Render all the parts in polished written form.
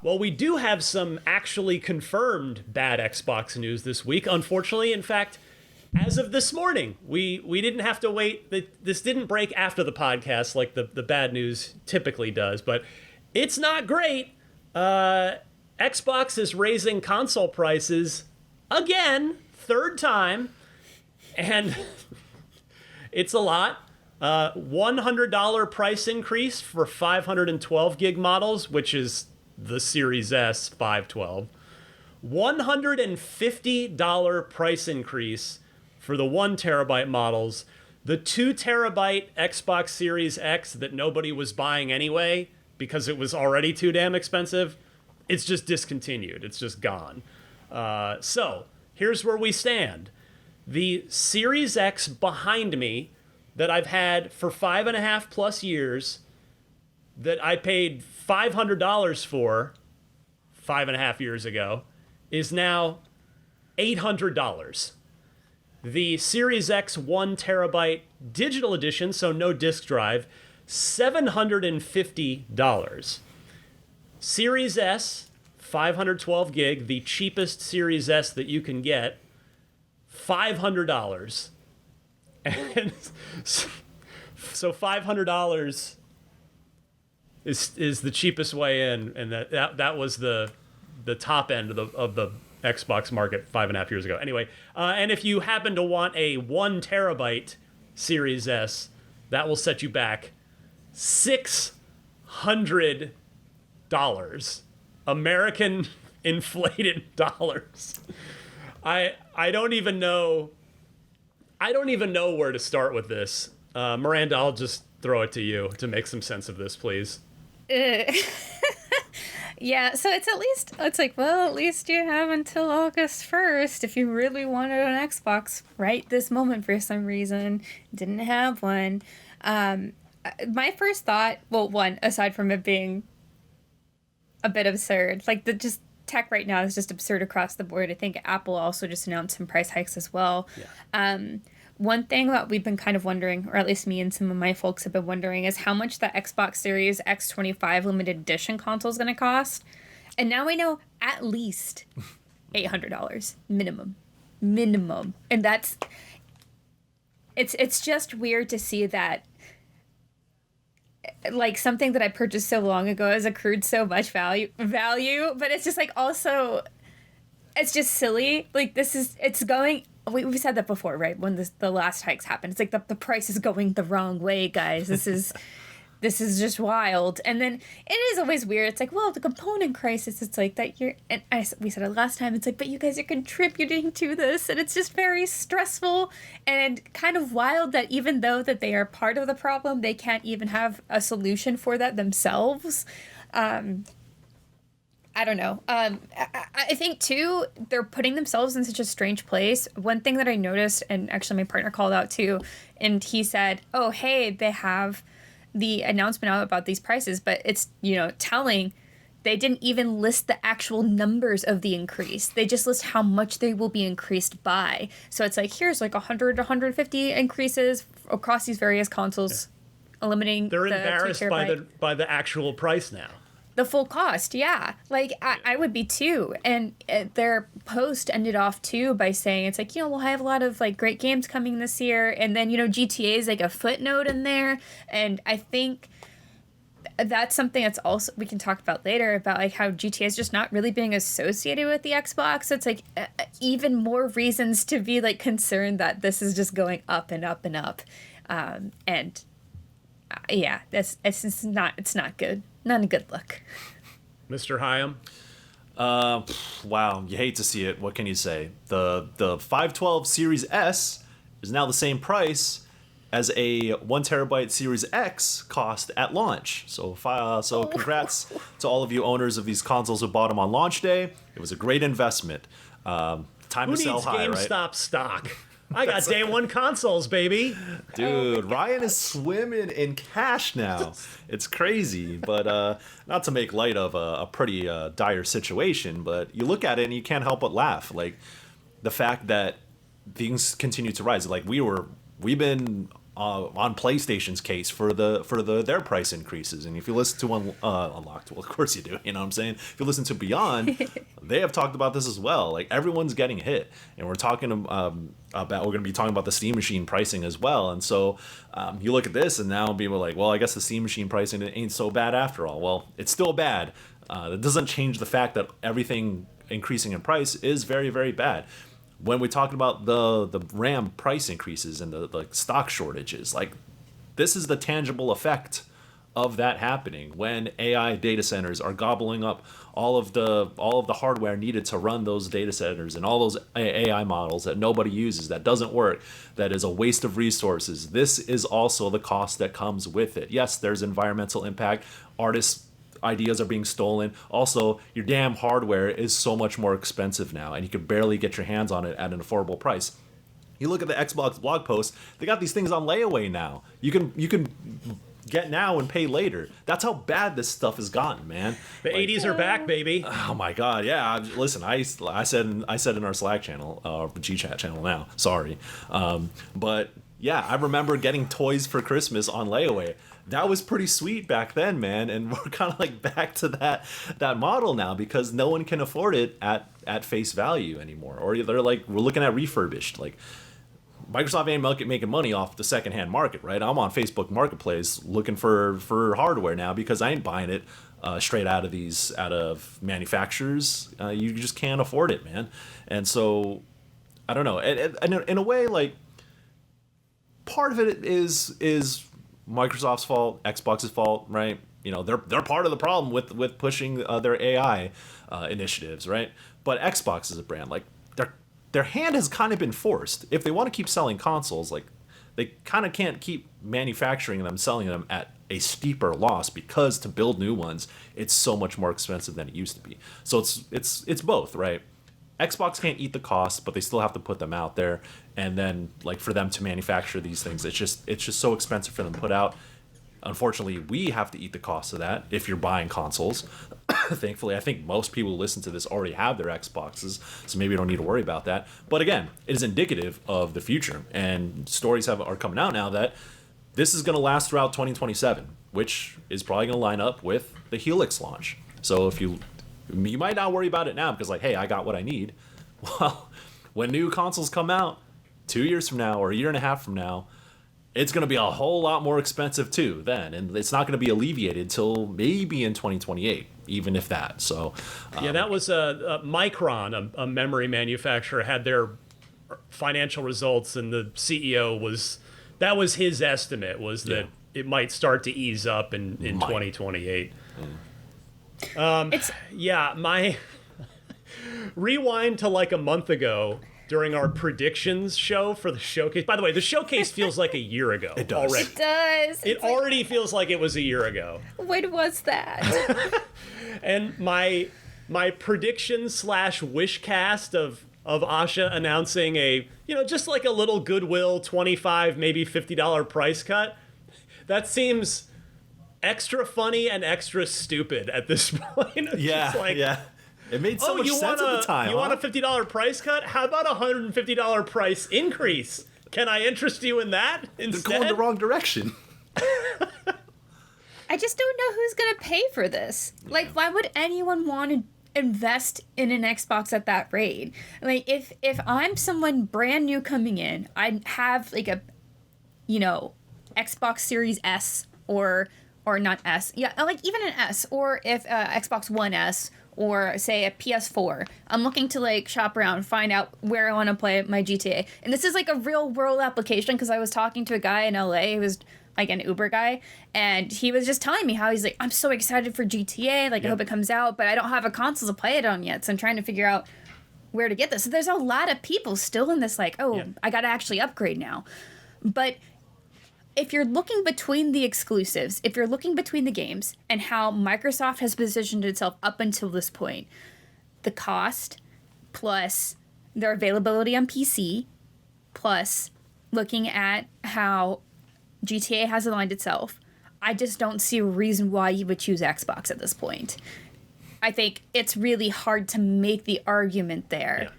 Well, we do have some actually confirmed bad Xbox news this week. Unfortunately, in fact, as of this morning, we didn't have to wait. This didn't break after the podcast like the bad news typically does, but it's not great. Xbox is raising console prices again, third time, and it's a lot. $100 price increase for 512 gig models, which is the Series S 512. $150 price increase for the 1 terabyte models. The 2 terabyte Xbox Series X that nobody was buying anyway because it was already too damn expensive, it's just discontinued. It's just gone. So here's where we stand. The Series X behind me that I've had for 5.5 plus years, that I paid $500 for 5.5 years ago, is now $800. The Series X 1 terabyte digital edition, so no disk drive, $750. Series S, 512 gig, the cheapest Series S that you can get, $500. And so $500 is the cheapest way in, and that was the top end of the Xbox market 5.5 years ago. Anyway, and if you happen to want a 1 terabyte Series S, that will set you back $600. American inflated dollars. I don't even know where to start with this. Miranda, I'll just throw it to you to make some sense of this, please. Yeah, so at least you have until August 1st if you really wanted an Xbox right this moment for some reason. Didn't have one. My first thought, well, one, aside from it being a bit absurd, like the just tech right now is just absurd across the board. I think Apple also just announced some price hikes as well. Yeah. One thing that we've been kind of wondering, or at least me and some of my folks have been wondering, is how much the Xbox Series X25 limited edition console is going to cost. And now we know at least $800 minimum. And that's, it's just weird to see that, like, something that I purchased so long ago has accrued so much value, but it's just like also, it's just silly. Like it's going, we said that before, right? When the last hikes happened, it's like the price is going the wrong way, guys. This is just wild. And then it is always weird. It's like, well, the component crisis, it's like that we said it last time, it's like, but you guys are contributing to this, and it's just very stressful and kind of wild that even though that they are part of the problem, they can't even have a solution for that themselves. I don't know. I think, too, they're putting themselves in such a strange place. One thing that I noticed, and actually my partner called out, too, and he said, oh, hey, they have the announcement out about these prices, but it's, telling. They didn't even list the actual numbers of the increase. They just list how much they will be increased by. So it's like, here's like 100, 150 increases across these various consoles, eliminating They're embarrassed by the actual price now. The full cost, yeah. Like, I would be too. And their post ended off too by saying, it's like, we'll have a lot of like great games coming this year. And then, GTA is like a footnote in there. And I think that's something that's also, we can talk about later, about like how GTA is just not really being associated with the Xbox. So it's like even more reasons to be like concerned that this is just going up and up and up. Yeah, it's not good. Not a good look. Mr. Higham? Wow, you hate to see it. What can you say? The 512 Series S is now the same price as a 1 terabyte Series X cost at launch. So congrats to all of you owners of these consoles who bought them on launch day. It was a great investment. Time to sell high, right? Who needs GameStop stock? I got day one consoles, baby. Dude, Ryan is swimming in cash now. It's crazy, but not to make light of a pretty dire situation, but you look at it and you can't help but laugh. Like, the fact that things continue to rise. Like, we've been on PlayStation's case for their price increases. And if you listen to Unlocked, well, of course you do. You know what I'm saying? If you listen to Beyond, they have talked about this as well. Like, everyone's getting hit, and we're talking about we're going to be talking about the Steam Machine pricing as well. And so you look at this, and now people are like, well, I guess the Steam Machine pricing ain't so bad after all. Well, it's still bad. That doesn't change the fact that everything increasing in price is very, very bad. When we're talking about the RAM price increases and the stock shortages, like, this is the tangible effect of that happening when AI data centers are gobbling up all of the hardware needed to run those data centers and all those AI models that nobody uses, that doesn't work, that is a waste of resources. This is also the cost that comes with it. Yes, there's environmental impact. Artists' ideas are being stolen. Also, your damn hardware is so much more expensive now, and you can barely get your hands on it at an affordable price. You look at the Xbox blog post, they got these things on layaway now. You can get now and pay later. That's how bad this stuff has gotten, man. The 80s are back, baby. Oh my god, yeah. Listen, I said in our Slack channel, GChat channel now. Sorry, but yeah, I remember getting toys for Christmas on layaway. That was pretty sweet back then, man, and we're kind of like back to that model now because no one can afford it at face value anymore. Or they're like, we're looking at refurbished. Like, Microsoft ain't making money off the secondhand market, right? I'm on Facebook Marketplace looking for hardware now because I ain't buying it straight out of manufacturers. You just can't afford it, man. And so, I don't know. And in a way, like, part of it is Microsoft's fault, Xbox's fault, right? You know, they're part of the problem with pushing their AI initiatives, right? But Xbox is a brand, like, their hand has kind of been forced. If they want to keep selling consoles, like, they kind of can't keep manufacturing them, selling them at a steeper loss because to build new ones, it's so much more expensive than it used to be. So it's both, right? Xbox can't eat the costs, but they still have to put them out there. And then, like, for them to manufacture these things, it's just so expensive for them to put out. Unfortunately, we have to eat the cost of that if you're buying consoles. Thankfully, I think most people who listen to this already have their Xboxes, so maybe you don't need to worry about that. But again, it is indicative of the future. And stories are coming out now that this is going to last throughout 2027, which is probably going to line up with the Helix launch. So if you might not worry about it now because, like, hey, I got what I need. Well, when new consoles come out 2 years from now or a year and a half from now, it's going to be a whole lot more expensive too then, and it's not going to be alleviated till maybe in 2028, even if that. So yeah, that was a Micron, a memory manufacturer, had their financial results, and the CEO that was his estimate, was that it might start to ease up in 2028. Yeah, my rewind to like a month ago during our predictions show for the showcase. By the way, the showcase feels like a year ago. It does. Already. It does. It already feels like it was a year ago. When was that? And my prediction / wish cast of Asha announcing a, just like a little goodwill $25, maybe $50 price cut, that seems extra funny and extra stupid at this point. Yeah. It made so much sense at the time. You want a $50 price cut? How about a $150 price increase? Can I interest you in that instead? They're going the wrong direction. I just don't know who's going to pay for this. Like, why would anyone want to invest in an Xbox at that rate? Like, if I'm someone brand new coming in, I have like a, Xbox Series S or not S. Yeah, like even an S, or if Xbox One S, or say a PS4. I'm looking to like shop around, find out where I want to play my GTA. And this is like a real world application because I was talking to a guy in LA who was like an Uber guy, and he was just telling me how he's like, I'm so excited for GTA, like I hope it comes out, but I don't have a console to play it on yet, so I'm trying to figure out where to get this. So there's a lot of people still in this like, I gotta actually upgrade now. But if you're looking between the exclusives, if you're looking between the games and how Microsoft has positioned itself up until this point, the cost plus their availability on PC plus looking at how GTA has aligned itself, I just don't see a reason why you would choose Xbox at this point. I think it's really hard to make the argument there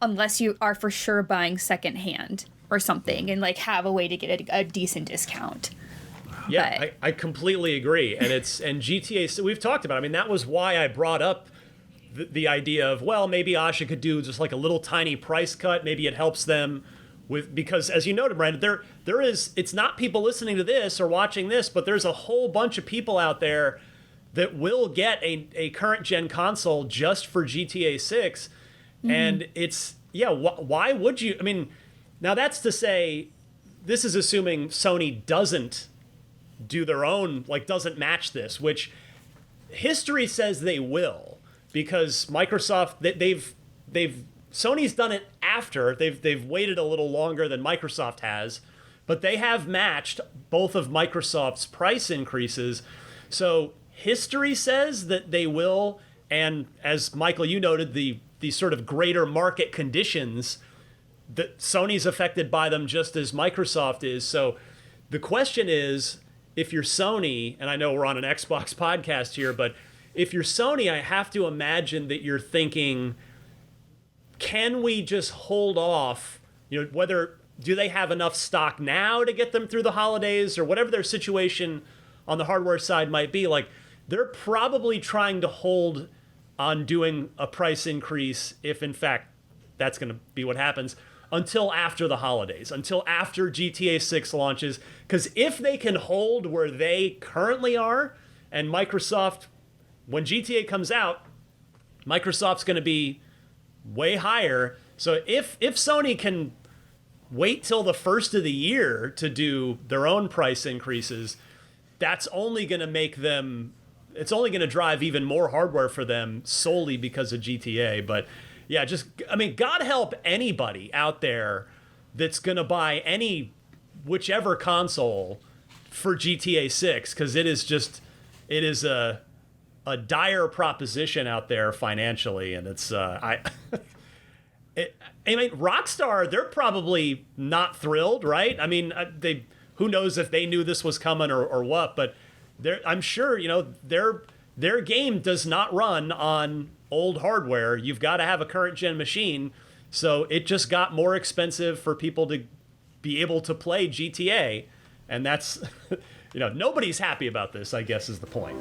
unless you are for sure buying secondhand. or something and like have a way to get a decent discount. Yeah, But- I completely agree. And GTA, so we've talked about it. I mean, that was why I brought up the idea of, well, maybe Asha could do just like a little tiny price cut. Maybe it helps them with, because as you noted, Miranda, there is, it's not people listening to this or watching this, but there's a whole bunch of people out there that will get a current gen console just for GTA 6. And it's, yeah, why would you? I mean, now that's to say, this is assuming Sony doesn't do their own, like doesn't match this, which history says they will, because Microsoft, they've Sony's done it after, they've waited a little longer than Microsoft has, but they have matched both of Microsoft's price increases. So history says that they will, and as Michael, you noted, the sort of greater market conditions, that Sony's affected by them just as Microsoft is. So the question is, if you're Sony, and I know we're on an Xbox podcast here, but if you're Sony, I have to imagine that you're thinking, can we just hold off, you know, whether, do they have enough stock now to get them through the holidays, or whatever their situation on the hardware side might be. Like, they're probably trying to hold on doing a price increase, if in fact that's going to be what happens, until after the holidays, until after GTA 6 launches. Because if they can hold where they currently are, and Microsoft, when GTA comes out, Microsoft's going to be way higher. So if Sony can wait till the first of the year to do their own price increases, that's only going to make them, it's only going to drive even more hardware for them solely because of GTA. But yeah, just, I mean, God help anybody out there that's going to buy whichever console for GTA 6, because it is a dire proposition out there financially. And it's, I mean, Rockstar, they're probably not thrilled, right? I mean, who knows if they knew this was coming or what, but I'm sure, you know, their game does not run on old hardware. You've got to have a current gen machine. So it just got more expensive for people to be able to play GTA. And that's, you know, nobody's happy about this, I guess, is the point.